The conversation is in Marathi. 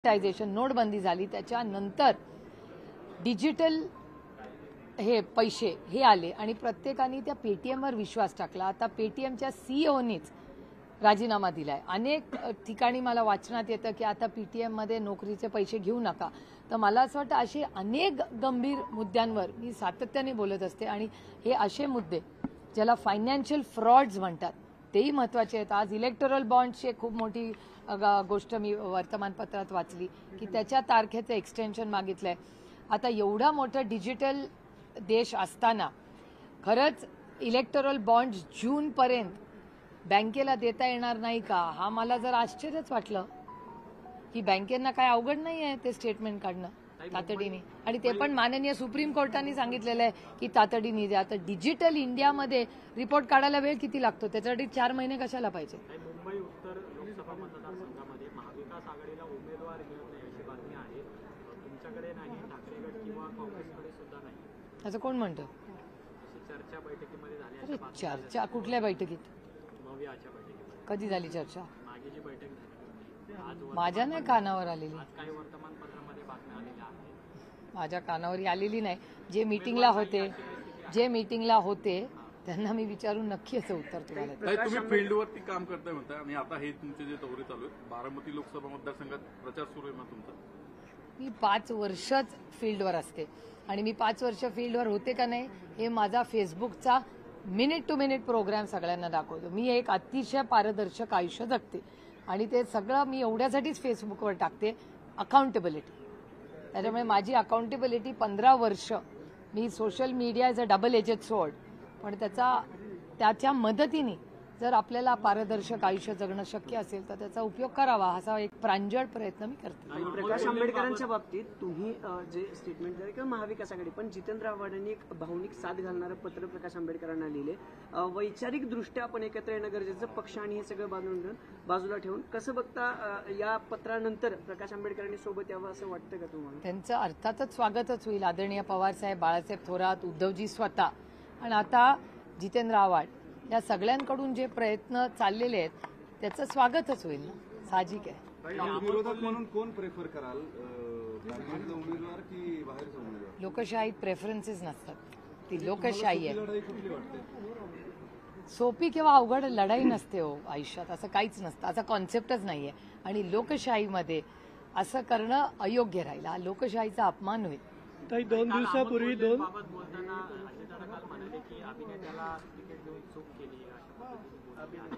नोटबंदी झाली त्याच्यानंतर डिजिटल हे पैसे हे आले आणि प्रत्येकाने त्या पेटीएमवर विश्वास टाकला। आता पेटीएमच्या सीईओनीच राजीनामा दिलाय। अनेक ठिकाणी मला वाचनात येतं की आता पेटीएम मध्ये नोकरीचे पैसे घेऊ नका। तर मला असं वाटतं असे अनेक गंभीर मुद्द्यांवर मी सातत्याने बोलत असते आणि हे असे मुद्दे ज्याला फायनान्शियल फ्रॉड्स म्हणतात तेही महत्त्वाचे आहेत। आज इलेक्टोरल बॉन्ड्सची खूप मोठी गोष्ट मी वर्तमानपत्रात वाचली की त्याच्या तारखेचं एक्सटेन्शन मागितलंय। आता एवढा मोठा डिजिटल देश असताना खरंच इलेक्टोरल बॉन्ड्स जूनपर्यंत बँकेला देता येणार नाही का, हा मला जर आश्चर्यच वाटलं की बँकेंना काय अवघड नाही आहे ते स्टेटमेंट काढणं तातडीने, आणि ते पण माननीय सुप्रीम कोर्टाने सांगितलेलं आहे की तातडीने द्या। आता डिजिटल इंडियामध्ये रिपोर्ट काढायला वेळ किती लागतो, त्याच्यासाठी 4 महिने कशाला पाहिजे। मुंबई उत्तर लोकसभा मतदारसंघामध्ये महाविकास आघाडीला उमेदवार मिळत नाही अशी बातमी आहे। तुमच्याकडे नाही, ठाकरे गट किंवा काँग्रेसकडे सुद्धा नाही असं कोण म्हणतं? चर्चा बैठकीमध्ये झाली। अरे चर्चा कुठल्या बैठकीत? भव्याच्या बैठकीमध्ये कधी झाली चर्चा? मागे जी बैठक झाली आज माझ्या नाही कानावर आलेली, आज काही वर्तमानपत्रामध्ये बातम्या आलेल्या आहेत। माझ्या कानावर आलेली नाही। जे मीटिंगला होते त्यांना मी विचारून नक्की असं उत्तर तुम्हाला। तुम्ही फील्डवरती काम करताय म्हणताय आणि आता हे तुमचे जे दौरे चालू आहेत, बारामती लोकसभा मतदारसंघात प्रचार सुरू आहे मग तुमचा? मी 5 वर्षच फील्डवर असते आणि मी 5 वर्ष फील्डवर होते का नाही हे माझा फेसबुकचा मिनिट टू मिनिट प्रोग्राम सगळ्यांना दाखवतो। मी एक अतिशय पारदर्शक आयुष्य जगते आणि ते सगळं मी एवढ्यासाठीच फेसबुकवर टाकते, अकाउंटेबिलिटी। त्याच्यामुळे माझी अकाउंटेबिलिटी 15 वर्ष मी social media is a double edged sword, पण त्याच्या मदतीने जर आपल्याला पारदर्शक आयुष्य जगणं शक्य असेल तर त्याचा उपयोग करावा, असा एक प्रांजळ प्रयत्न मी करते। प्रकाश आंबेडकरांच्या बाबतीत तुम्ही जे स्टेटमेंट दिले किंवा महाविकास आघाडी, पण जितेंद्र आव्हाडांनी एक भावनिक साथ घालणारं पत्र प्रकाश आंबेडकरांना लिहिले। वैचारिक दृष्ट्या आपण एकत्र येणं गरजेचं, पक्ष आणि हे सगळं बाजूला ठेवून कसं बघता या पत्रानंतर प्रकाश आंबेडकरांनी सोबत यावं असं वाटतं का तुम्हाला? त्यांचं अर्थातच स्वागतच होईल। आदरणीय पवारसाहेब, बाळासाहेब थोरात, उद्धवजी स्वतः आणि आता जितेंद्र आव्हाड या सगळ्यांकडून जे प्रयत्न चाललेले आहेत त्याचं स्वागतच होईल ना, साहजिक आहे। विरोधक म्हणून कोण प्रेफर कराल, कारखान्यातला उमेदवार की बाहेरचा उमेदवार? लोकशाहीत प्रेफरन्सेस नसतात, ती लोकशाही आहे। लढाई कुठली वाटते? सोपी किंवा अवघड लढाई नसते हो आयुष्यात, असं काहीच नसतं, असा कॉन्सेप्टच नाहीये। आणि लोकशाहीमध्ये असं करणं अयोग्य राहील, हा लोकशाहीचा अपमान होईल। 2 दिवसापूर्वी बाबत बोलताना अजितदादा काल म्हणाले की अभिनेत्याला तिकीट देऊन चूक केली अशा पद्धतीने